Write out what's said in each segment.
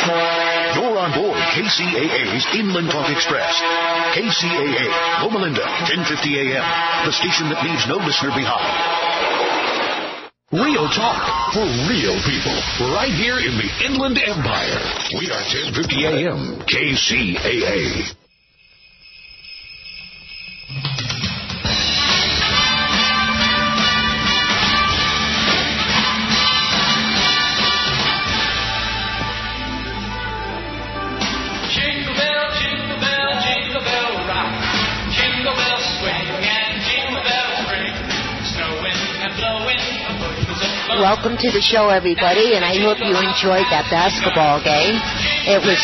You're on board KCAA's Inland Talk Express. KCAA, Loma Linda, 1050 AM, the station that leaves no listener behind. Real talk for real people, right here in the Inland Empire. We are 1050 AM, KCAA. Welcome to the show, everybody, and I hope you enjoyed that basketball game. It was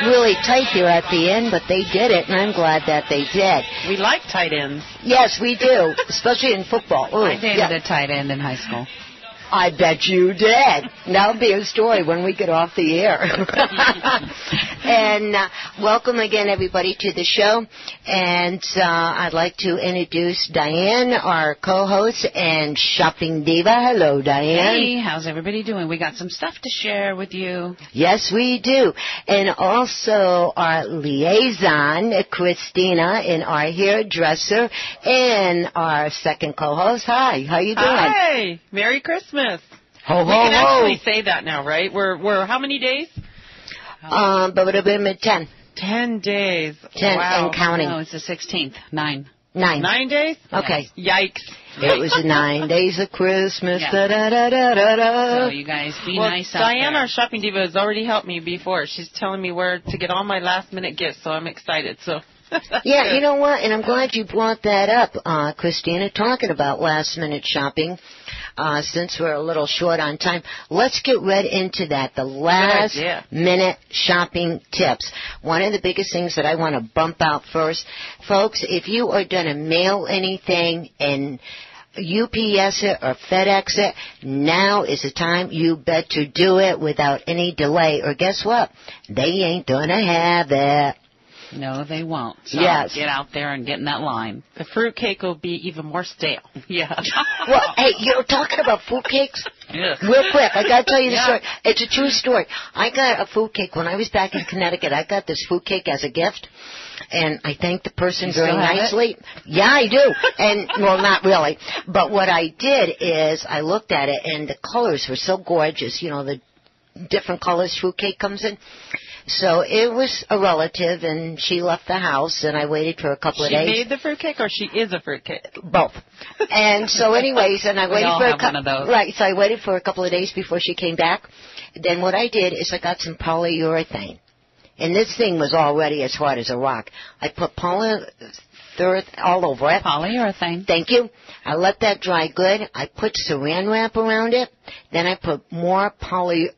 really tight here at the end, but they did it, and I'm glad that they did. We like tight ends. Yes, we do, especially in football. Ooh, I dated a tight end in high school. I bet you did. That'll be a story when we get off the air. And welcome again, everybody, to the show. And I'd like to introduce Diane, our co-host and shopping diva. Hello, Diane. Hey, how's everybody doing? We got some stuff to share with you. Yes, we do. And also our liaison, Christina, and our hairdresser, and our second co-host. Hi, how you doing? Hi, Merry Christmas. Ho, ho, we can ho. actually say that now, right? We're how many days? But it would have been 10. 10 days. 10 wow. and counting. No, it's the 16th. 9. 9 days? Okay. Yikes. It was 9 days of Christmas. Yeah. Da, da, da, da, da, da. So you guys be nice out Diane, there. our shopping diva, has already helped me before. She's telling me where to get all my last-minute gifts, so I'm excited. So. Yeah, you know what? And I'm glad you brought that up, Christina, talking about last-minute shopping. Since we're a little short on time, let's get right into that, the last-minute shopping tips. One of the biggest things that I want to bump out first, folks, if you are going to mail anything and UPS it or FedEx it, now is the time you bet to do it without any delay. Or guess what? They ain't going to have it. No, they won't. So yes. Get out there and get in that line. The fruitcake will be even more stale. Yeah. Well, hey, you're talking about fruitcakes? Yeah. Real quick, I got to tell you the story. It's a true story. I got a fruitcake when I was back in Connecticut. I got this fruitcake as a gift, and I thanked the person very nicely. Yeah, I do. And, well, not really. But what I did is I looked at it, and the colors were so gorgeous. You know, the different colors fruitcake comes in. So it was a relative, and she left the house, and I waited for a couple of days. She made the fruitcake, or she is a fruitcake? Both. And so, anyways, and I waited for a couple. Right. So I waited for a couple of days before she came back. Then what I did is I got some polyurethane, and this thing was already as hard as a rock. I put polyurethane all over it. Polyurethane. Thank you. I let that dry good. I put Saran wrap around it. Then I put more polyurethane.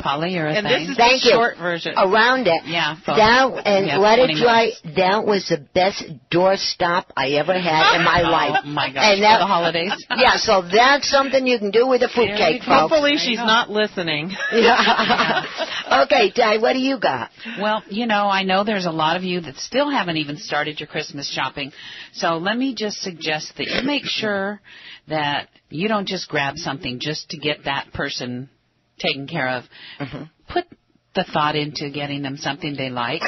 And this is Thank the short version. Around it. Yeah. Let it dry. Minutes. That was the best doorstop I ever had in my life. Oh, my gosh. For the holidays. Yeah, so that's something you can do with a fruitcake, folks. Hopefully she's not listening. Yeah. Okay, Di, what do you got? Well, you know, I know there's a lot of you that still haven't even started your Christmas shopping. So let me just suggest that you make sure that you don't just grab something just to get that person taken care of. Mm-hmm. Put the thought into getting them something they like.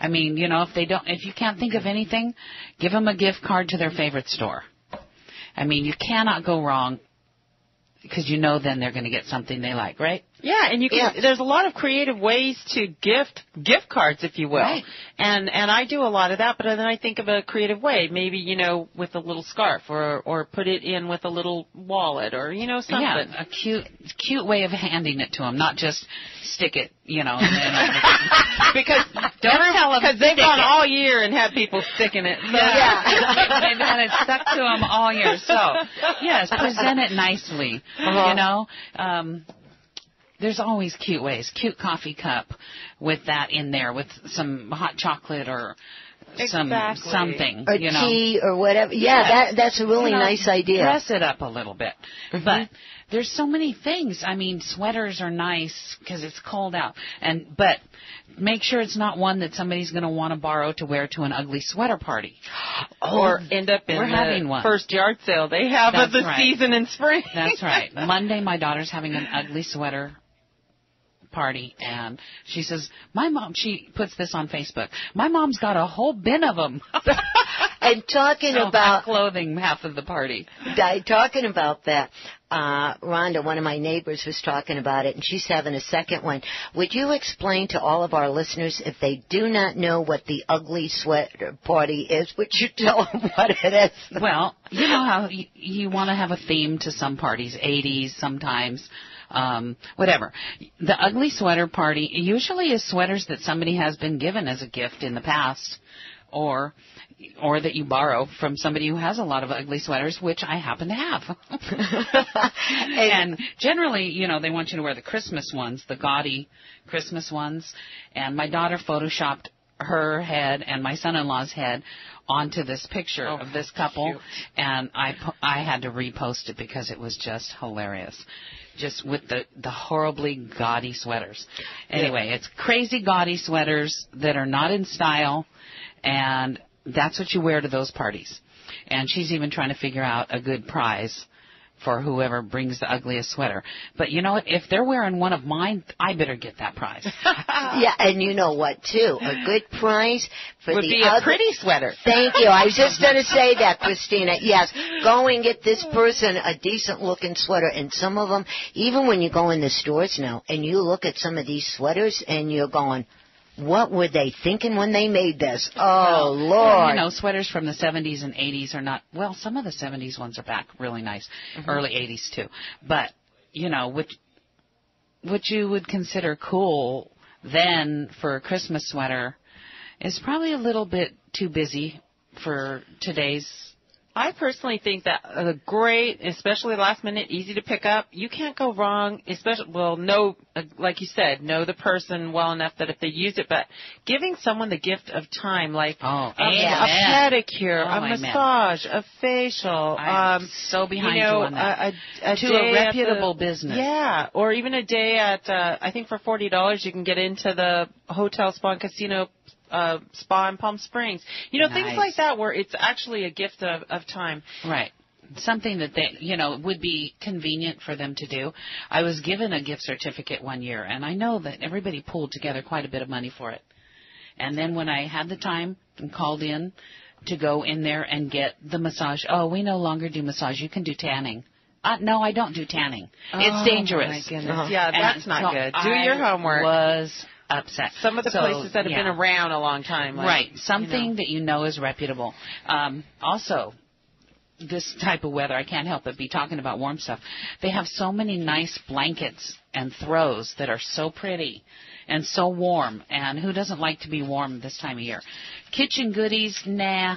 I mean, you know, if you can't think of anything, give them a gift card to their favorite store. I mean, you cannot go wrong because you know then they're going to get something they like, right? Yeah, and you can. Yeah. There's a lot of creative ways to gift cards, if you will. Right. And I do a lot of that, but then I think of a creative way, maybe, you know, with a little scarf or put it in with a little wallet or, you know, something. Yeah, a cute way of handing it to them, not just stick it, you know. Because don't tell them, because they've gone all year and had people sticking it. So. Yeah. They've had it stuck to them all year. So, yes, present it nicely, you know. There's always cute ways. Cute coffee cup with that in there, with some hot chocolate or something. Or you know. tea or whatever. Yeah, that's a really nice idea. Dress it up a little bit. Mm-hmm. But there's so many things. I mean, sweaters are nice because it's cold out. But make sure it's not one that somebody's going to want to borrow to wear to an ugly sweater party. Or end up in the first yard sale they have of the season in spring. That's right. Monday, my daughter's having an ugly sweater party, and she says, she puts this on Facebook, my mom's got a whole bin of them. And talking about clothing half of the party. Talking about that, Rhonda, one of my neighbors, was talking about it, and she's having a second one. Would you explain to all of our listeners, if they do not know what the ugly sweater party is, would you tell them what it is? Well, you know how you want to have a theme to some parties, 80s sometimes. Whatever. The ugly sweater party usually is sweaters that somebody has been given as a gift in the past, or that you borrow from somebody who has a lot of ugly sweaters, which I happen to have. And generally, they want you to wear the Christmas ones, the gaudy Christmas ones. And my daughter photoshopped her head and my son-in-law's head onto this picture of this couple, cute. And I had to repost it because it was just hilarious. Just with the horribly gaudy sweaters. Anyway, it's crazy gaudy sweaters that are not in style, and that's what you wear to those parties. And she's even trying to figure out a good prize for whoever brings the ugliest sweater. But you know what? If they're wearing one of mine, I better get that prize. Yeah, and you know what, too? A good prize would be a pretty sweater. Thank you. I was just going to say that, Christina. Yes, go and get this person a decent-looking sweater. And some of them, even when you go in the stores now and you look at some of these sweaters and you're going, what were they thinking when they made this? Oh, Lord. Well, sweaters from the 70s and 80s are not, well, some of the 70s ones are back really nice. Mm-hmm. Early 80s, too. But, what you would consider cool then for a Christmas sweater is probably a little bit too busy for today's. I personally think that great, especially last minute, easy to pick up. You can't go wrong, especially, like you said, know the person well enough that if they use it, but giving someone the gift of time, like a pedicure, a massage, a facial. I'm so behind you on that. A reputable business. Yeah, or even a day at, I think for $40 you can get into the hotel, spa, and casino spa in Palm Springs. Nice. Things like that where it's actually a gift of time. Right. Something that they, would be convenient for them to do. I was given a gift certificate one year, and I know that everybody pulled together quite a bit of money for it. And then when I had the time and called in to go in there and get the massage, we no longer do massage. You can do tanning. No, I don't do tanning. It's dangerous. My goodness. Yeah, that's not good. Do your homework. Was upset. Some of the places that have been around a long time. Like, right. Something that is reputable. Also, this type of weather, I can't help but be talking about warm stuff. They have so many nice blankets and throws that are so pretty and so warm. And who doesn't like to be warm this time of year? Kitchen goodies, no.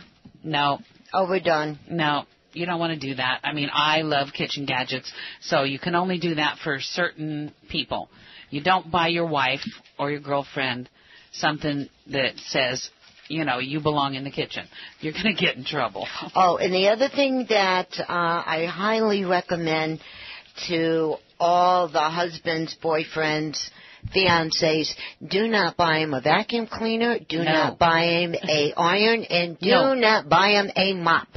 Overdone. No. You don't want to do that. I mean, I love kitchen gadgets, so you can only do that for certain people. You don't buy your wife or your girlfriend something that says, you belong in the kitchen. You're going to get in trouble. Oh, and the other thing that I highly recommend to all the husbands, boyfriends, fiancés, do not buy him a vacuum cleaner, do not buy him a iron, and do not buy him a mop.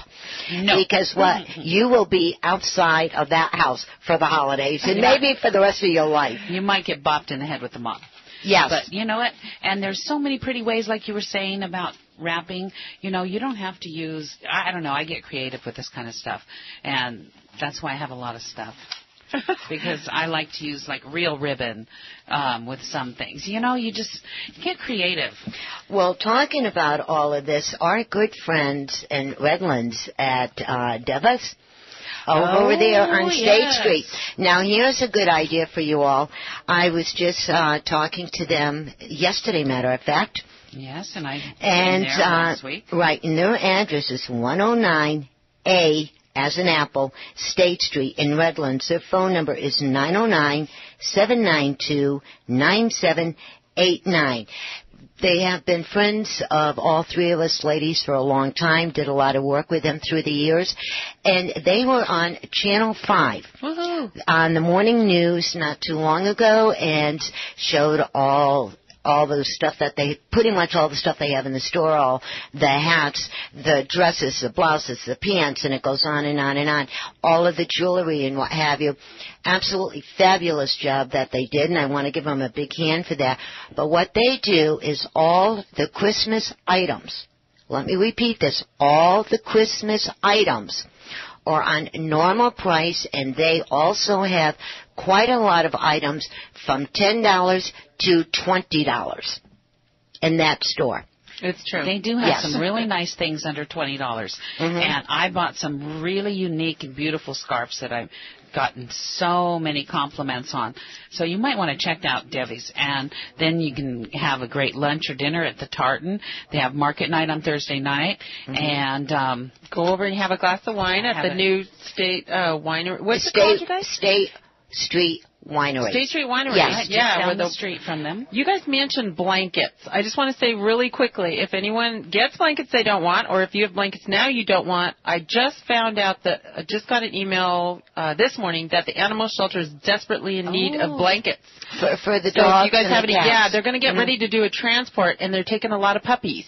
No. Because you will be outside of that house for the holidays and maybe for the rest of your life. You might get bopped in the head with the mop. Yes. But you know what? And there's so many pretty ways, like you were saying about wrapping. You don't have to use, I don't know, I get creative with this kind of stuff. And that's why I have a lot of stuff. Because I like to use like real ribbon with some things. You get creative. Well, talking about all of this, our good friends in Redlands at Deva's, over there on State Street. Now, here's a good idea for you all. I was just talking to them yesterday, matter of fact. Yes, and I was there last week. Right, and their address is 109A as in Apple, State Street in Redlands. Their phone number is 909-792-9789. They have been friends of all three of us ladies for a long time, did a lot of work with them through the years. And they were on Channel 5 on the morning news not too long ago and showed all all the stuff that pretty much all the stuff they have in the store, all the hats, the dresses, the blouses, the pants, and it goes on and on and on. All of the jewelry and what have you. Absolutely fabulous job that they did, and I want to give them a big hand for that. But what they do is all the Christmas items, let me repeat this, all the Christmas items are on normal price, and they also have quite a lot of items from $10 to $20 in that store. It's true. They do have some really nice things under $20. Mm-hmm. And I bought some really unique and beautiful scarves that I've gotten so many compliments on. So you might want to check out Debbie's. And then you can have a great lunch or dinner at the Tartan. They have market night on Thursday night. Mm-hmm. And go over and have a glass of wine at the new State Winery. What's it called, you guys? State Street Winery. State Street Winery. Yes, down the street from them. You guys mentioned blankets. I just want to say really quickly, if anyone gets blankets they don't want, or if you have blankets now you don't want, I just found out that I just got an email this morning that the animal shelter is desperately in need of blankets. For the dogs. So if you guys have any, cats. they're going to get ready to do a transport, and they're taking a lot of puppies,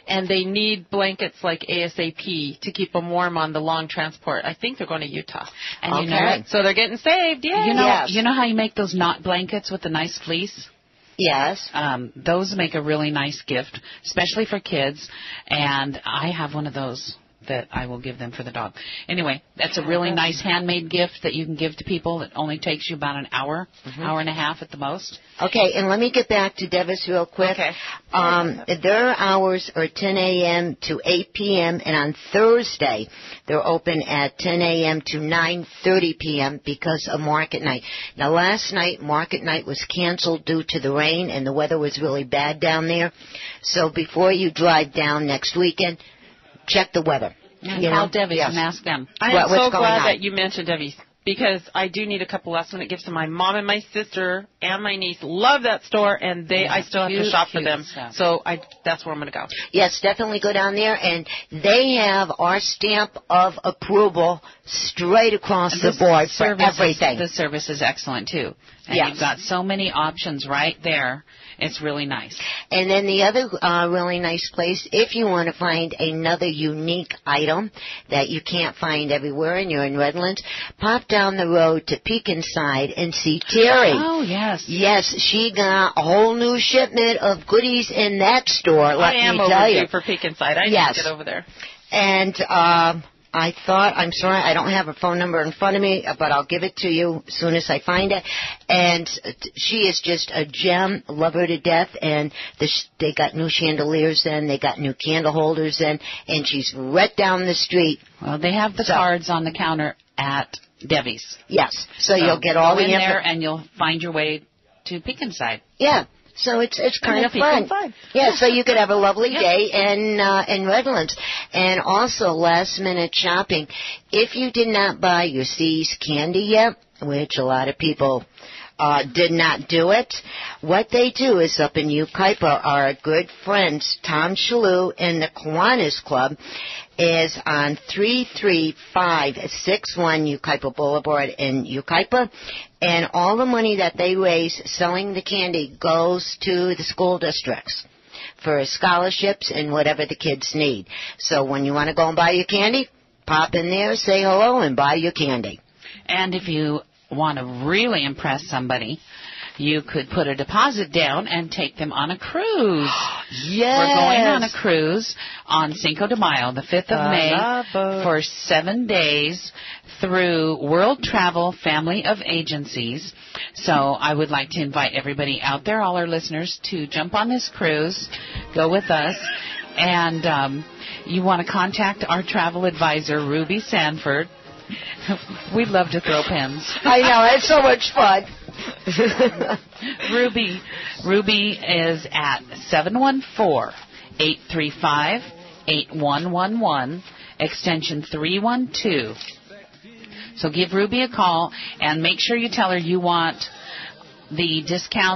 and they need blankets like ASAP to keep them warm on the long transport. I think they're going to Utah. And you know what? So they're getting saved. Yay! You know how you make those knot blankets with the nice fleece? Yes. Those make a really nice gift, especially for kids. And I have one of those that I will give them for the dog. Anyway, that's a really nice handmade gift that you can give to people. It only takes you about an hour, hour and a half at the most. Okay, and let me get back to Devis real quick. Okay. Their hours are 10 a.m. to 8 p.m., and on Thursday they're open at 10 a.m. to 9:30 p.m. because of market night. Now, last night, market night was canceled due to the rain, and the weather was really bad down there. So before you drive down next weekend, check the weather. Call Debbie and ask them. I am so glad that you mentioned Debbie, because I do need a couple last-minute gifts. And my mom and my sister and my niece love that store, and I still have to shop for them. Stuff. So that's where I'm going to go. Yes, definitely go down there. And they have our stamp of approval straight across the board for everything. The service is excellent, too. And you've got so many options right there. It's really nice. And then the other really nice place, if you want to find another unique item that you can't find everywhere and you're in Redlands, pop down the road to Peek Inside and see Terry. Oh, yes. Yes, she got a whole new shipment of goodies in that store, let me tell you. I am overdue for Peek Inside. I need to get over there. And I'm sorry, I don't have her phone number in front of me, but I'll give it to you as soon as I find it. And she is just a gem, love her to death, and they got new chandeliers in, they got new candle holders in, and she's right down the street. Well, they have the cards on the counter at Debbie's. Yes, so you'll get all the info. Go in there and you'll find your way to Peek Inside. Yeah. So it's kind of fun. Yeah, so you could have a lovely day in Redlands. And also last-minute shopping. If you did not buy your C's candy yet, which a lot of people did not do it, what they do is up in Yucaipa, our good friends Tom Shalhoub and the Kiwanis Club is on 33561 Yucaipa Boulevard in Yucaipa. And all the money that they raise selling the candy goes to the school districts for scholarships and whatever the kids need. So when you want to go and buy your candy, pop in there, say hello, and buy your candy. And if you want to really impress somebody, you could put a deposit down and take them on a cruise. Yes. We're going on a cruise on Cinco de Mayo, the 5th of May, for 7 days through World Travel Family of Agencies. So I would like to invite everybody out there, all our listeners, to jump on this cruise, go with us, and you want to contact our travel advisor, Ruby Sanford. We'd love to throw pins. I know, it's so much fun. Ruby is at 714-835-8111, extension 312. So give Ruby a call and make sure you tell her you want the discount